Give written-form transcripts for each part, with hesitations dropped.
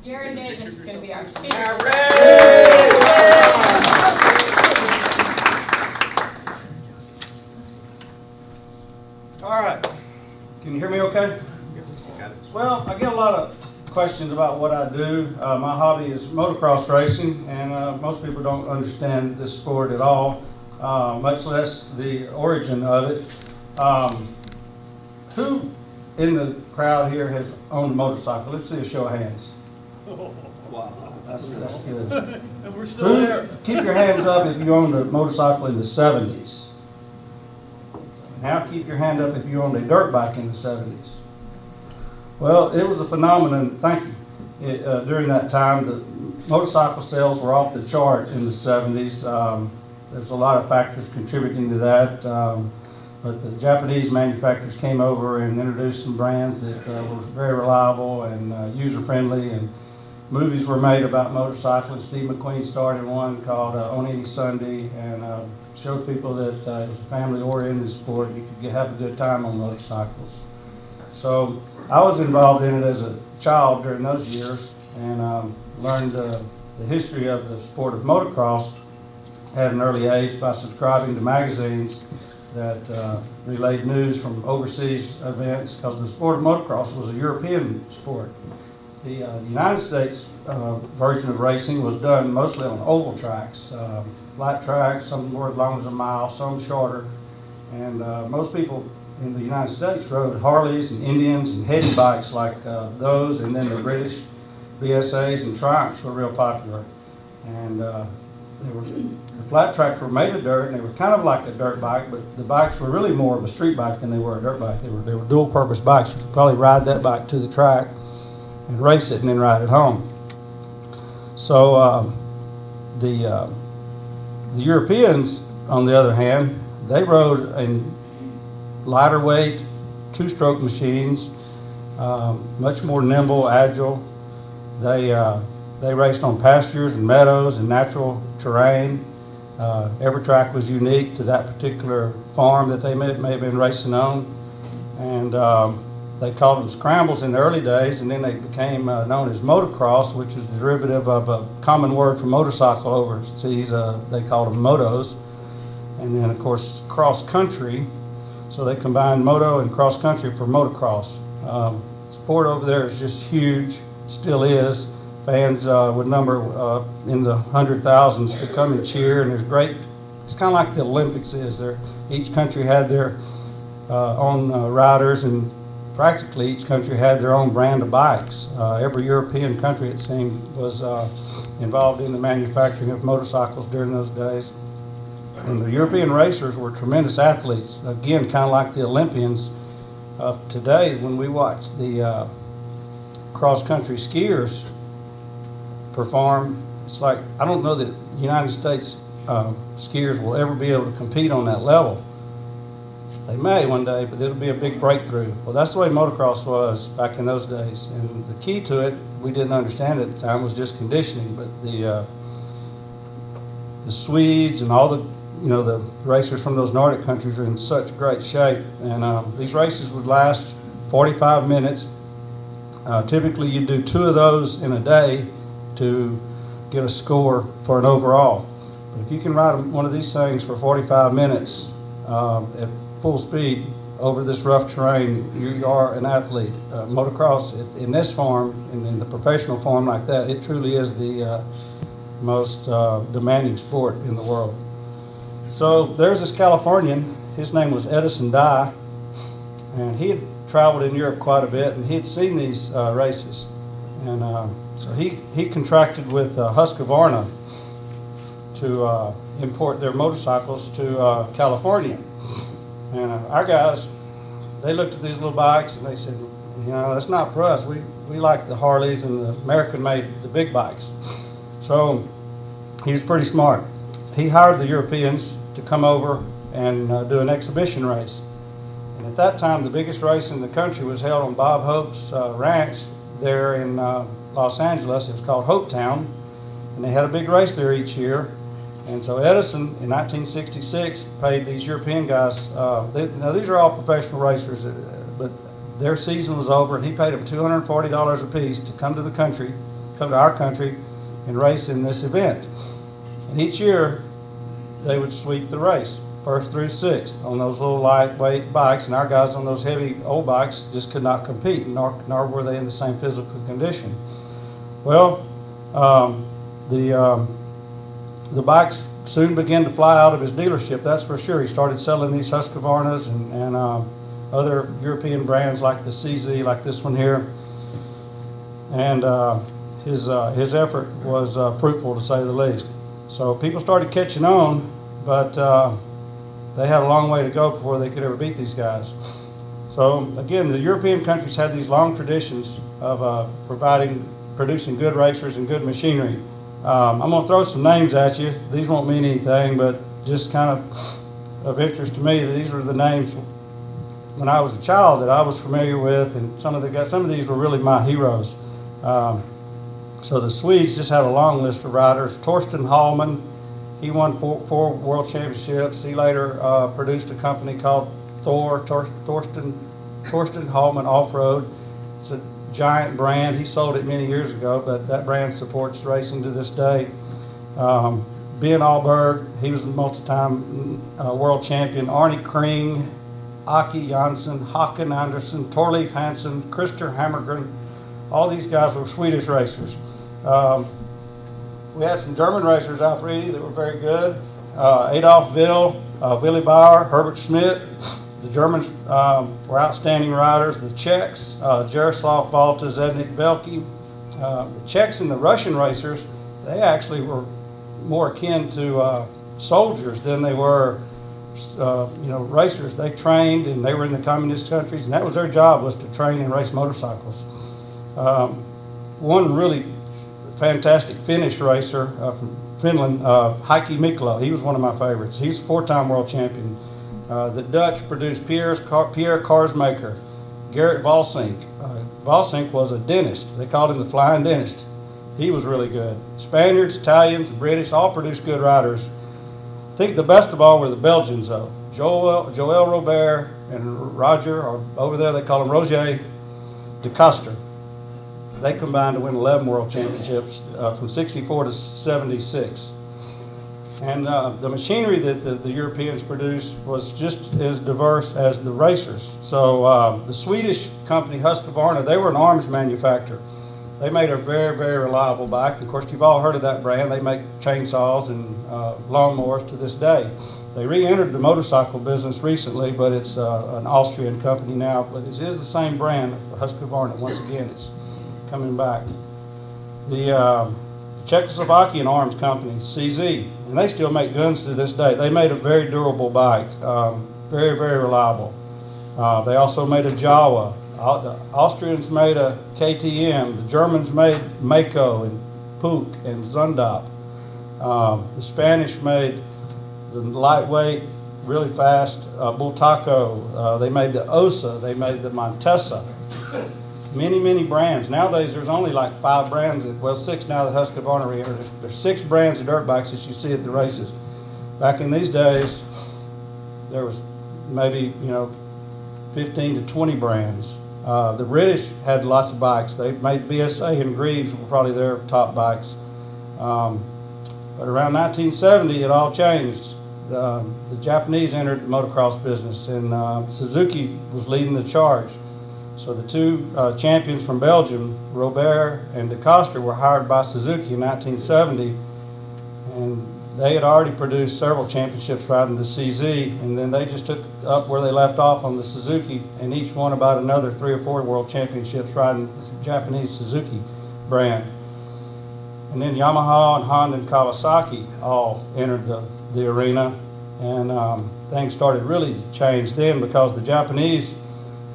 Gary Davis is going to be our speaker. All right. Can you hear me okay? Well, I get a lot of questions about what I do. My hobby is motocross racing, and most people don't understand this sport at all, much less the origin of it. Who in the crowd here has owned a motorcycle? Let's see a show of hands. Wow. That's good. And we're still there. Keep your hands up if you owned a motorcycle in the 70s. Now keep your hand up if you owned a dirt bike in the 70s. Well, it was a phenomenon, thank you. During that time, the motorcycle sales were off the chart in the 70s. There's a lot of factors contributing to that. But the Japanese manufacturers came over and introduced some brands that were very reliable and user-friendly, and movies were made about motorcycling. Steve McQueen started one called On Any Sunday, and showed people that it was a family-oriented sport. You could have a good time on motorcycles. So I was involved in it as a child during those years, and learned the history of the sport of motocross at an early age by subscribing to magazines that relayed news from overseas events, because the sport of motocross was a European sport. The United States version of racing was done mostly on oval tracks, flat tracks, some were as long as a mile, some shorter, and most people in the United States rode Harleys and Indians and heady bikes like those, and then the British BSAs and Triumphs were real popular. And the flat tracks were made of dirt, and they were kind of like a dirt bike, but the bikes were really more of a street bike than they were a dirt bike. They were dual-purpose bikes. You could probably ride that bike to the track and race it and then ride it home. So the Europeans, on the other hand, they rode in lighter weight, two-stroke machines, much more nimble, agile. They raced on pastures and meadows and natural terrain. Every track was unique to that particular farm that they may have been racing on. And they called them scrambles in the early days, and then they became known as motocross, which is a derivative of a common word for motorcycle overseas. They called them motos. And then, of course, cross country. So they combined moto and cross country for motocross. Sport over there is just huge, still is. Fans would number in the 100,000s to come and cheer, and there's great. It's kind of like the Olympics is. Each country had their own riders, and practically each country had their own brand of bikes. Every European country, it seemed, was involved in the manufacturing of motorcycles during those days. And the European racers were tremendous athletes. Again, kind of like the Olympians of today. When we watch the cross-country skiers perform, it's like, I don't know that the United States skiers will ever be able to compete on that level. They may one day, but it'll be a big breakthrough. Well, that's the way motocross was back in those days. And the key to it, we didn't understand at the time, was just conditioning. But the Swedes and all the racers from those Nordic countries are in such great shape. And these races would last 45 minutes. Typically, you do 2 of those in a day to get a score for an overall. But if you can ride one of these things for 45 minutes at full speed over this rough terrain, you are an athlete. Motocross, in this form, in the professional form like that, it truly is the most demanding sport in the world. So there's this Californian, his name was Edison Dye, and he had traveled in Europe quite a bit, and he had seen these races. And so he contracted with Husqvarna to import their motorcycles to California. And our guys, they looked at these little bikes and they said, that's not for us. We like the Harleys and the American-made, the big bikes. So he was pretty smart. He hired the Europeans to come over and do an exhibition race. And at that time, the biggest race in the country was held on Bob Hope's ranch there in Los Angeles. It was called Hopetown, and they had a big race there each year. And so Edison, in 1966, paid these European guys, now these are all professional racers, but their season was over, and he paid them $240 apiece to come to the country come to our country and race in this event. And each year, they would sweep the race, first through sixth, on those little lightweight bikes, and our guys on those heavy old bikes just could not compete, nor were they in the same physical condition. Well, the bikes soon began to fly out of his dealership, that's for sure. He started selling these Husqvarnas and other European brands like the CZ, like this one here. And his effort was fruitful, to say the least. So people started catching on, but they had a long way to go before they could ever beat these guys. So again, the European countries had these long traditions of producing good racers and good machinery. I'm going to throw some names at you. These won't mean anything, but just kind of interest to me. These were the names when I was a child that I was familiar with, and some of these were really my heroes. So the Swedes just had a long list of riders. Torsten Hallman, he won four world championships. He later produced a company called Torsten Hallman Off-Road. It's a giant brand. He sold it many years ago, but that brand supports racing to this day. Ben Ahlberg, he was a multi-time world champion. Arne Kring, Aki Jansson, Håkan Andersson, Torleif Hansen, Christer Hammergren. All these guys were Swedish racers. We had some German racers, Alfredi, that were very good. Adolf Will, Willy Bauer, Herbert Schmidt. The Germans were outstanding riders. The Czechs, Jaroslav Valta, Zednik Belki. The Czechs and the Russian racers, they actually were more akin to soldiers than they were racers. They trained, and they were in the communist countries, and that was their job, was to train and race motorcycles. One really fantastic Finnish racer from Finland, Heikki Mikkola, he was one of my favorites. He's a four-time world champion. The Dutch produced Pierre Karsmaker, Gerrit Valsink. Valsink was a dentist. They called him the Flying Dentist. He was really good. Spaniards, Italians, British, all produced good riders. I think the best of all were the Belgians, though. Joël Robert and Roger, or over there they call him Roger de Coster. They combined to win 11 world championships from 64 to 76. And the machinery that the Europeans produced was just as diverse as the racers. So the Swedish company Husqvarna, they were an arms manufacturer. They made a very, very reliable bike. Of course, you've all heard of that brand. They make chainsaws and lawnmowers to this day. They re-entered the motorcycle business recently, but it's an Austrian company now. But it is the same brand, Husqvarna. Once again, it's coming back. The Czechoslovakian arms company, CZ, and they still make guns to this day. They made a very durable bike, very, very reliable. They also made a Jawa. The Austrians made a KTM. The Germans made Mako and Puch and Zundap. The Spanish made the lightweight, really fast Bultaco. They made the Osa. They made the Montesa. Many, many brands. Nowadays, there's only like 5 brands, well, 6 now that Husqvarna re-entered. There's 6 brands of dirt bikes that you see at the races. Back in these days, there was maybe, 15 to 20 brands. The British had lots of bikes. They made BSA and Greaves were probably their top bikes. But around 1970, it all changed. The Japanese entered the motocross business, and Suzuki was leading the charge. So the 2 champions from Belgium, Robert and de Coster, were hired by Suzuki in 1970, and they had already produced several championships riding the CZ, and then they just took up where they left off on the Suzuki, and each won about another 3 or 4 world championships riding the Japanese Suzuki brand. And then Yamaha and Honda and Kawasaki all entered the arena, and things started really to change then, because the Japanese,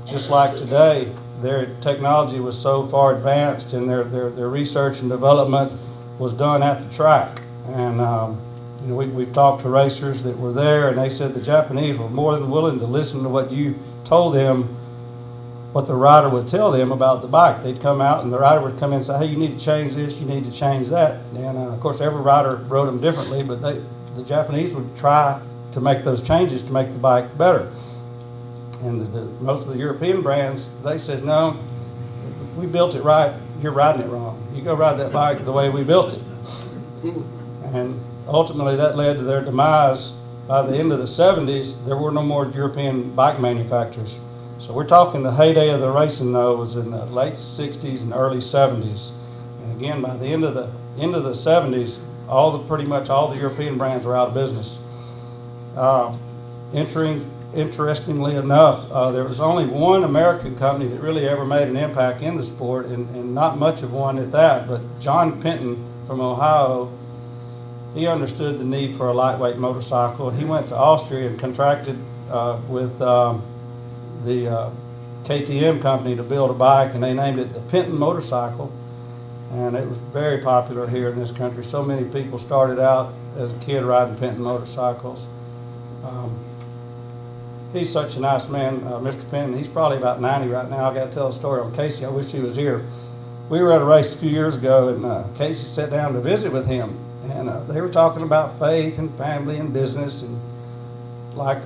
just like today, their technology was so far advanced, and their research and development was done at the track. And we've talked to racers that were there, and they said the Japanese were more than willing to listen to what you told them, what the rider would tell them about the bike. They'd come out, and the rider would come in and say, hey, you need to change this, you need to change that. And of course, every rider rode them differently, but the Japanese would try to make those changes to make the bike better. And most of the European brands, they said, no, we built it right. you're riding it wrong. You go ride that bike the way we built it. And ultimately that led to their demise. By the end of the 70s, there were no more European bike manufacturers. So we're talking the heyday of the racing, though, was in the late 60s and early 70s. And again, by the end of the 70s, pretty much all the European brands were out of business. Interestingly enough, there was only one American company that really ever made an impact in the sport, and not much of one at that, but John Penton from Ohio. He understood the need for a lightweight motorcycle. He went to Austria and contracted with the KTM company to build a bike, and they named it the Penton motorcycle. And it was very popular here in this country. So many people started out as a kid riding Penton motorcycles. He's such a nice man, Mr. Penton. He's probably about 90 right now. I got to tell a story on Casey. I wish he was here. We were at a race a few years ago, and Casey sat down to visit with him. And they were talking about faith and family and business, and like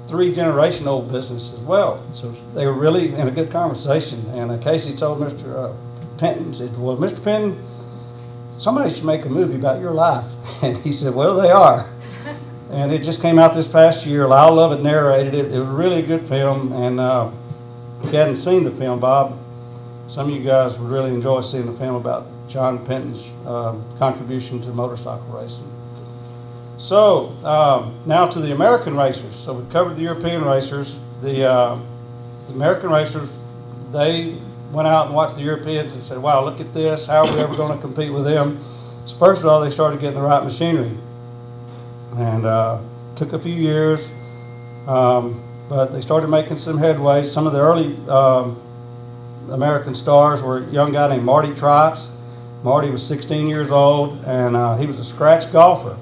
3-generation-old business as well. So they were really in a good conversation. And Casey told Mr. Penton, said, "Well, Mr. Penton, somebody should make a movie about your life." And he said, "Well, they are." And it just came out this past year. Lyle Lovett narrated it. It was a really good film. And if you hadn't seen the film, Bob, some of you guys would really enjoy seeing the film about John Penton's contribution to motorcycle racing. So now to the American racers. So we've covered the European racers. The American racers, they went out and watched the Europeans and said, "Wow, look at this. How are we ever going to compete with them?" So first of all, they started getting the right machinery. And took a few years, but they started making some headway. Some of the early American stars were a young guy named Marty Trice. Marty was 16 years old, and he was a scratch golfer,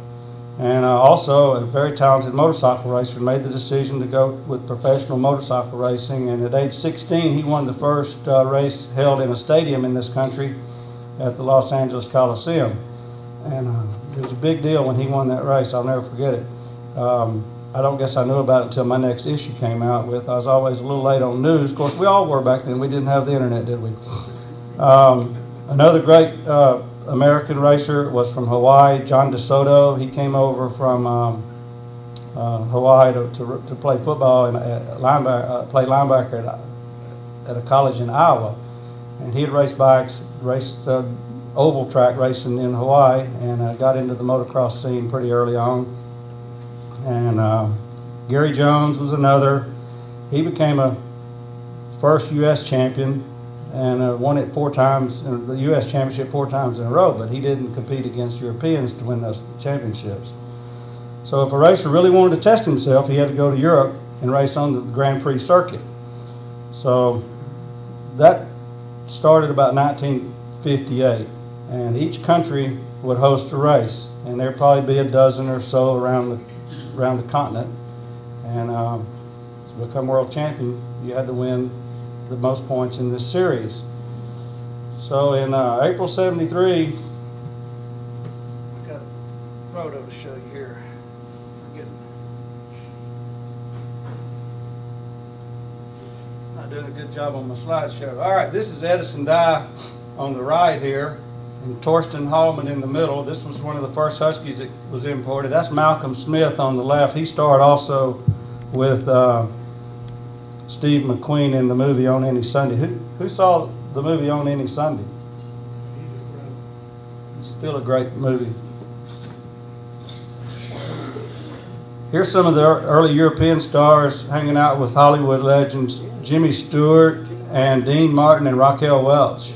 and also a very talented motorcycle racer. Made the decision to go with professional motorcycle racing, and at age 16 he won the first race held in a stadium in this country at the Los Angeles Coliseum. And it was a big deal when he won that race. I'll never forget it. I don't guess I knew about it until my next issue came out with. I was always a little late on news. Of course, we all were back then. We didn't have the internet, did we? Another great American racer was from Hawaii, John DeSoto. He came over from Hawaii to play football and play linebacker at a college in Iowa. And he had raced bikes, raced oval track racing in Hawaii, and got into the motocross scene pretty early on. And Gary Jones was another. He became a first U.S. champion and won it 4 times, the U.S. championship 4 times in a row, but he didn't compete against Europeans to win those championships. So if a racer really wanted to test himself, he had to go to Europe and race on the Grand Prix circuit. So that started about 1958. And each country would host a race, and there'd probably be a dozen or so around the continent. And to become world champion, you had to win the most points in this series. So in April '73, I've got a photo to show you here. Not doing a good job on my slideshow. All right, this is Edison Dye on the right here, and Torsten Hallman in the middle. This was one of the first Huskies that was imported. That's Malcolm Smith on the left. He starred also with Steve McQueen in the movie On Any Sunday. Who saw the movie On Any Sunday? It's still a great movie. Here's some of the early European stars hanging out with Hollywood legends Jimmy Stewart and Dean Martin and Raquel Welch.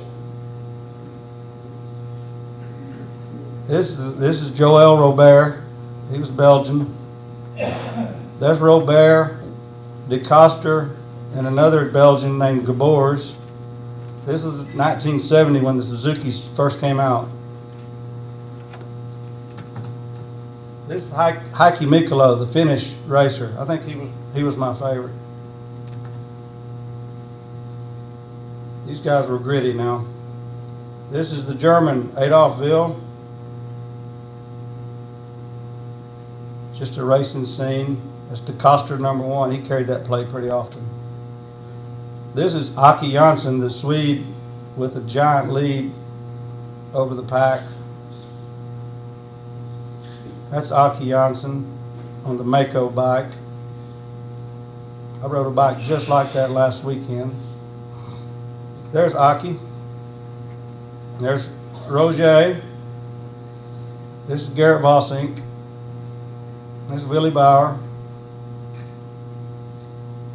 This is Joël Robert. He was Belgian. There's Robert, De Coster, and another Belgian named Gabors. This was 1970 when the Suzukis first came out. This is Heikki Mikkola, the Finnish racer. I think he was my favorite. These guys were gritty now. This is the German Adolf Will. Just a racing scene. That's De Coster #1. He carried that plate pretty often. This is Aki Jansson, the Swede with a giant lead over the pack. That's Aki Janssen on the Mako bike. I rode a bike just like that last weekend. There's Aki. There's Roger. This is Garrett Vossink. This is Willie Bauer.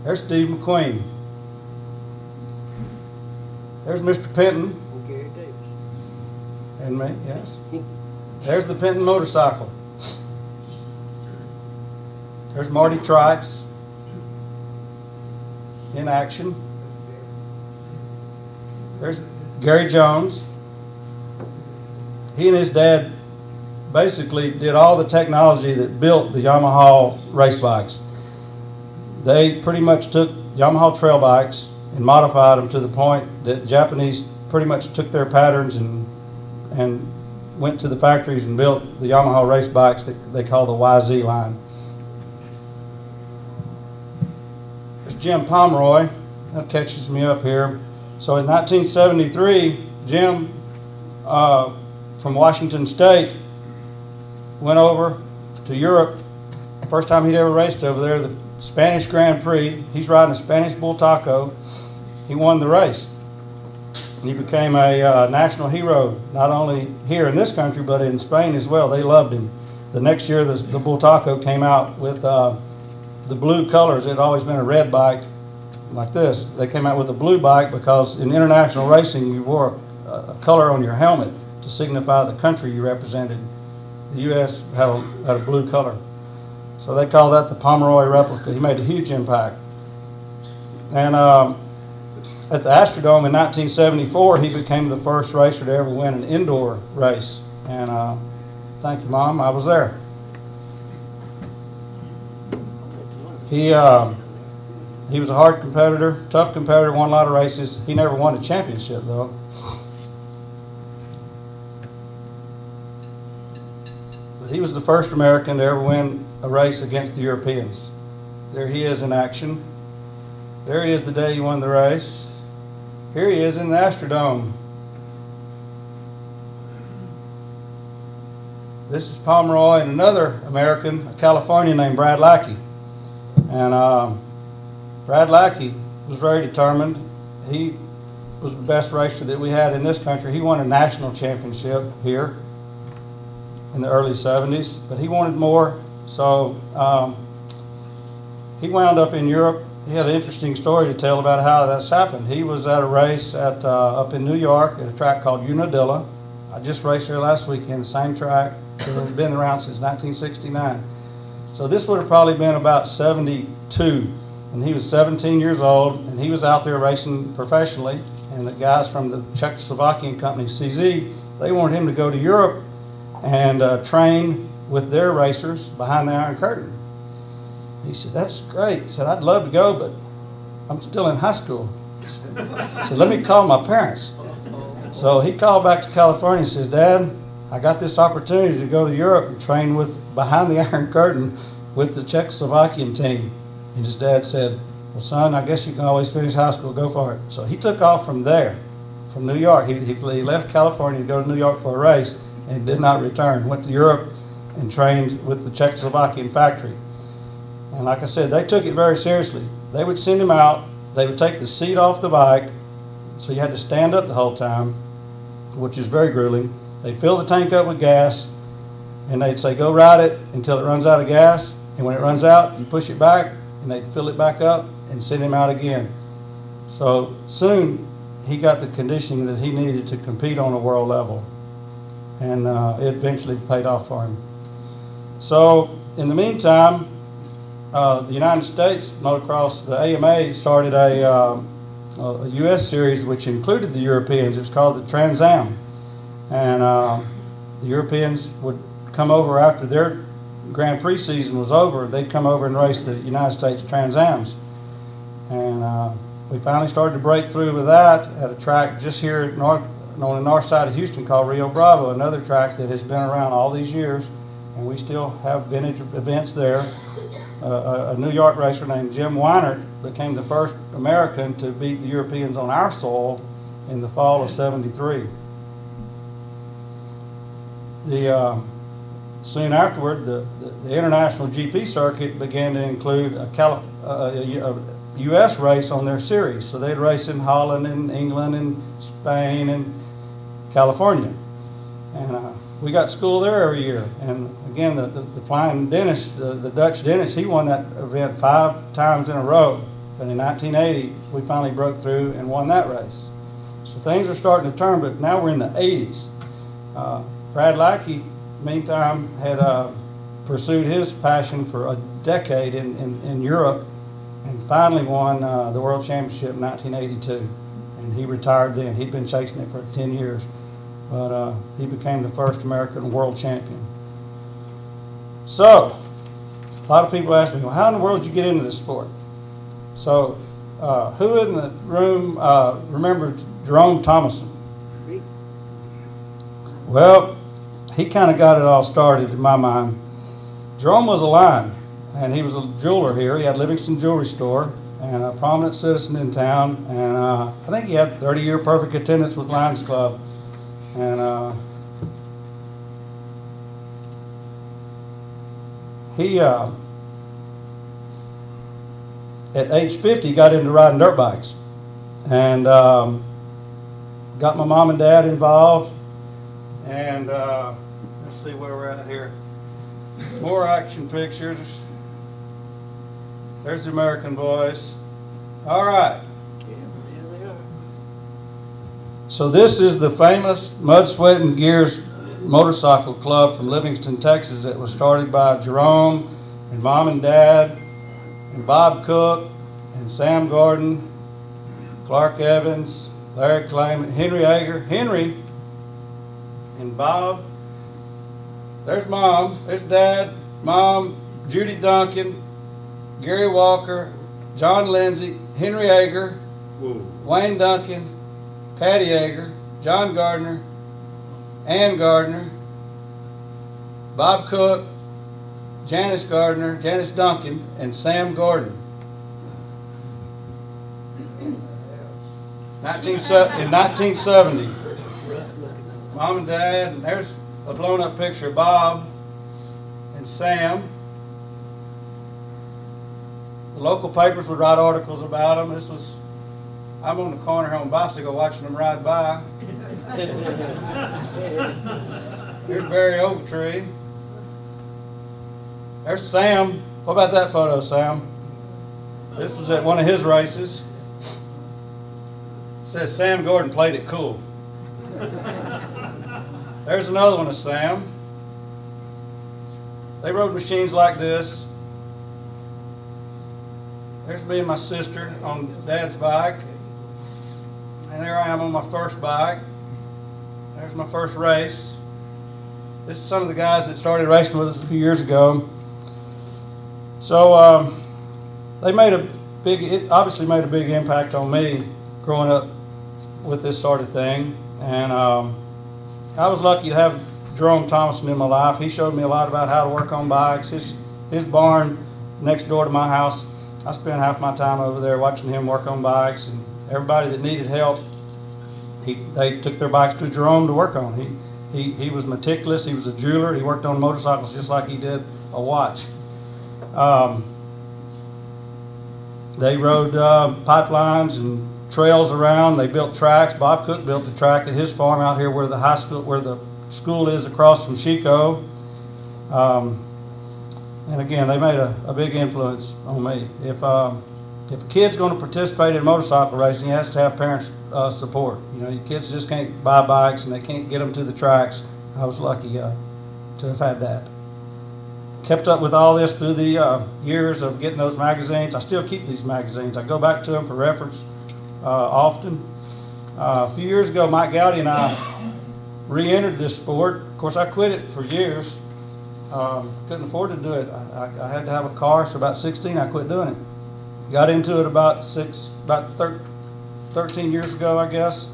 There's Steve McQueen. There's Mr. Penton. Gary Davis. And me, yes. There's the Penton motorcycle. There's Marty Tripes in action. There's Gary Jones. He and his dad basically did all the technology that built the Yamaha race bikes. They pretty much took Yamaha trail bikes and modified them to the point that the Japanese pretty much took their patterns and went to the factories and built the Yamaha race bikes that they call the YZ line. There's Jim Pomeroy. That catches me up here. So in 1973, Jim from Washington State went over to Europe. First time he'd ever raced over there, the Spanish Grand Prix. He's riding a Spanish Bull Taco. He won the race. And he became a national hero, not only here in this country, but in Spain as well. They loved him. The next year, the Bull Taco came out with the blue colors. It had always been a red bike like this. They came out with a blue bike because in international racing, you wore a color on your helmet to signify the country you represented. The U.S. had a blue color. So they call that the Pomeroy replica. He made a huge impact. And at the Astrodome in 1974, he became the first racer to ever win an indoor race. And thank you, Mom, I was there. He was a hard competitor, tough competitor, won a lot of races. He never won a championship, though. But he was the first American to ever win a race against the Europeans. There he is in action. There he is the day he won the race. Here he is in the Astrodome. This is Pomeroy and another American, a Californian named Brad Lackey. And Brad Lackey was very determined. He was the best racer that we had in this country. He won a national championship here in the early 70s, but he wanted more. So he wound up in Europe. He had an interesting story to tell about how that's happened. He was at a race at up in New York at a track called Unadilla. I just raced there last weekend, the same track. It's been around since 1969. So this would have probably been about 72. And he was 17 years old, and he was out there racing professionally. And the guys from the Czechoslovakian company, CZ, they wanted him to go to Europe and train with their racers behind the Iron Curtain. He said, "That's great." He said, "I'd love to go, but I'm still in high school." He said, "Let me call my parents." So he called back to California and says, "Dad, I got this opportunity to go to Europe and train with behind the Iron Curtain with the Czechoslovakian team." And his dad said, "Well, son, I guess you can always finish high school. Go for it." So he took off from there, from New York. He left California to go to New York for a race and did not return. Went to Europe and trained with the Czechoslovakian factory. And like I said, they took it very seriously. They would send him out. They would take the seat off the bike, so you had to stand up the whole time, which is very grueling. They'd fill the tank up with gas, and they'd say, "Go ride it until it runs out of gas. And when it runs out, you push it back," and they'd fill it back up and send him out again. So soon, he got the conditioning that he needed to compete on a world level. And it eventually paid off for him. So in the meantime, the United States Motocross, the AMA, started a U.S. series which included the Europeans. It was called the Trans Am. And the Europeans would come over after their Grand Prix season was over. They'd come over and race the United States Trans Ams. And we finally started to break through with that at a track just here on the north side of Houston called Rio Bravo, another track that has been around all these years. And we still have vintage events there. A New York racer named Jim Weinert became the first American to beat the Europeans on our soil in the fall of '73. Soon afterward, the international GP circuit began to include a U.S. race on their series. So they'd race in Holland and England and Spain and California. And we got school there every year. And again, the flying Dennis, the Dutch Dennis, he won that event 5 times in a row. But in 1980, we finally broke through and won that race. So things are starting to turn, but now we're in the 80s. Brad Lackey, meantime, had pursued his passion for a decade in Europe and finally won the World Championship in 1982. And he retired then. He'd been chasing it for 10 years. But he became the first American world champion. So, a lot of people ask me, well, how in the world did you get into this sport? So, who in the room remembers Jerome Thomason? Well, he kind of got it all started in my mind. Jerome was a lion, and he was a jeweler here. He had Livingston Jewelry Store and a prominent citizen in town. And I think he had 30-year perfect attendance with Lions Club. And he, at age 50, got into riding dirt bikes and got my mom and dad involved. And let's see where we're at here. More action pictures. There's the American Boys. All right. So this is the famous Mud, Sweat, and Gears Motorcycle Club from Livingston, Texas. That was started by Jerome and Mom and Dad and Bob Cook and Sam Gordon, Clark Evans, Larry Clayman, Henry Ager. Henry and Bob. There's Mom. There's Dad, Mom, Judy Duncan, Gary Walker, John Lindsay, Henry Ager, Wayne Duncan, Patty Ager, John Gardner, Ann Gardner, Bob Cook, Janice Gardner, Janice Duncan, and Sam Gordon. In 1970. Mom and Dad, and there's a blown up picture of Bob and Sam. The local papers would write articles about them. I'm on the corner here on a bicycle watching them ride by. Here's Barry Ogletree. There's Sam. What about that photo, Sam? This was at one of his races. It says Sam Gordon played it cool. There's another one of Sam. They rode machines like this. There's me and my sister on Dad's bike. And there I am on my first bike. There's my first race. This is some of the guys that started racing with us a few years ago. So it obviously made a big impact on me growing up with this sort of thing. And I was lucky to have Jerome Thomason in my life. He showed me a lot about how to work on bikes. His barn next door to my house, I spent half my time over there watching him work on bikes, and everybody that needed help, they took their bikes to Jerome to work on. He was meticulous. He was a jeweler. He worked on motorcycles just like he did a watch. They rode pipelines and trails around. They built tracks. Bob Cook built the track at his farm out here where the school is across from Chico. And again, they made a big influence on me. If a kid's going to participate in motorcycle racing, he has to have parents' support. You know, your kids just can't buy bikes and they can't get them to the tracks. I was lucky to have had that. Kept up with all this through the years of getting those magazines. I still keep these magazines. I go back to them for reference often. A few years ago, Mike Gowdy and I re-entered this sport. Of course, I quit it for years. Couldn't afford to do it. I had to have a car, so about 16 I quit doing it. Got into it about 13 years ago, I guess.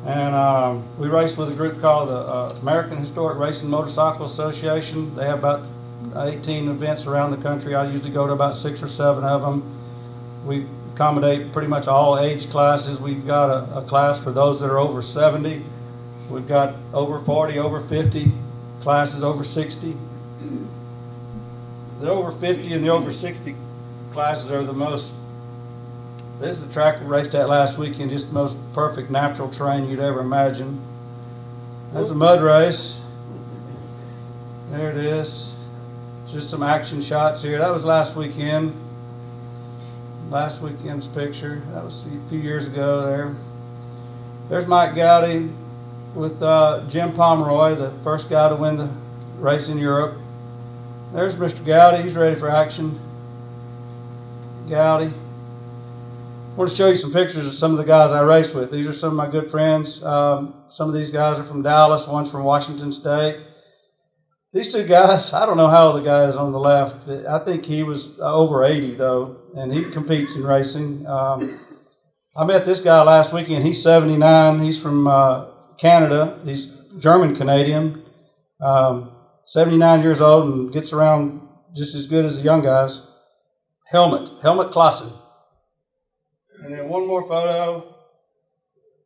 And we raced with a group called the American Historic Racing Motorcycle Association. They have about 18 events around the country. I usually go to about 6 or 7 of them. We accommodate pretty much all age classes. We've got a class for those that are over 70. We've got over 40, over 50, classes over 60. The over 50 and the over 60 classes are the most, this is the track we raced at last weekend, just the most perfect natural terrain you'd ever imagine. That's a mud race. There it is. Just some action shots here. That was last weekend. Last weekend's picture. That was a few years ago there. There's Mike Gowdy with Jim Pomeroy, the first guy to win the race in Europe. There's Mr. Gowdy. He's ready for action. Gowdy. I want to show you some pictures of some of the guys I raced with. These are some of my good friends. Some of these guys are from Dallas. One's from Washington State. These two guys, I don't know how old the guy is on the left. I think he was over 80, though, and he competes in racing. I met this guy last weekend. He's 79. He's from Canada. He's German-Canadian. 79 years old and gets around just as good as the young guys. Helmut Klassen. And then one more photo.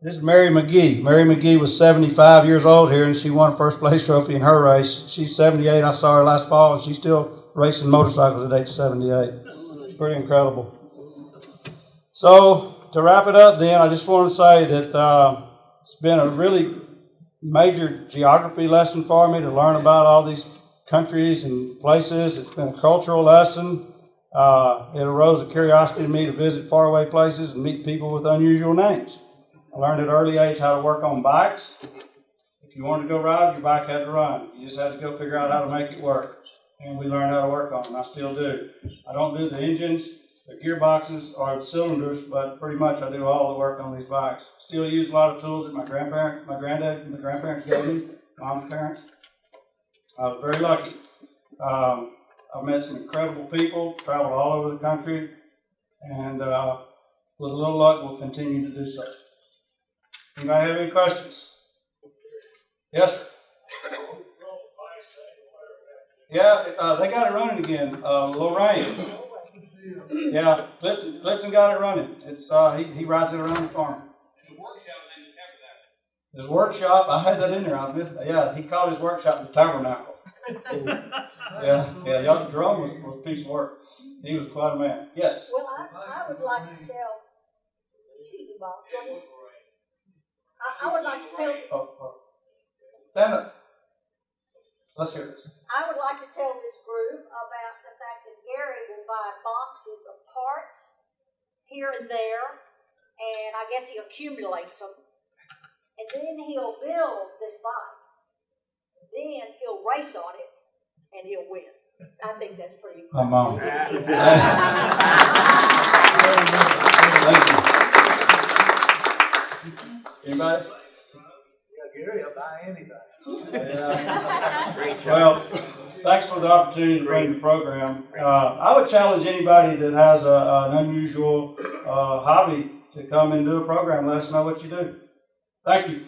This is Mary McGee. Mary McGee was 75 years old here, and she won a first place trophy in her race. She's 78. I saw her last fall, and she's still racing motorcycles at age 78. It's pretty incredible. So to wrap it up then, I just want to say that it's been a really major geography lesson for me to learn about all these countries and places. It's been a cultural lesson. It arose a curiosity in me to visit faraway places and meet people with unusual names. I learned at an early age how to work on bikes. If you wanted to go ride, your bike had to run. You just had to go figure out how to make it work. And we learned how to work on them. I still do. I don't do the engines, the gearboxes, or the cylinders, but pretty much I do all the work on these bikes. Still use a lot of tools that my granddad and my grandparents gave me, mom's parents. I was very lucky. I've met some incredible people, traveled all over the country, and with a little luck, we'll continue to do so. Anybody have any questions? Yes, sir. Yeah, they got it running again. Lorraine. Yeah, Clifton got it running. It's he rides it around the farm. His workshop, I had that in there. I missed that. Yeah, he called his workshop the Tabernacle. Yeah, Jerome was a piece of work. He was quite a man. Yes. Well, I would like to tell. I would like to tell. Stand up. Let's hear this. I would like to tell this group about the fact that Gary will buy boxes of parts here and there, and I guess he accumulates them, and then he'll build this bike. Then he'll race on it, and he'll win. I think that's pretty cool. My mom. Thank you. Anybody? Gary, I'll buy anything. Well, thanks for the opportunity to bring the program. I would challenge anybody that has an unusual hobby to come and do a program. Let us know what you do. Thank you.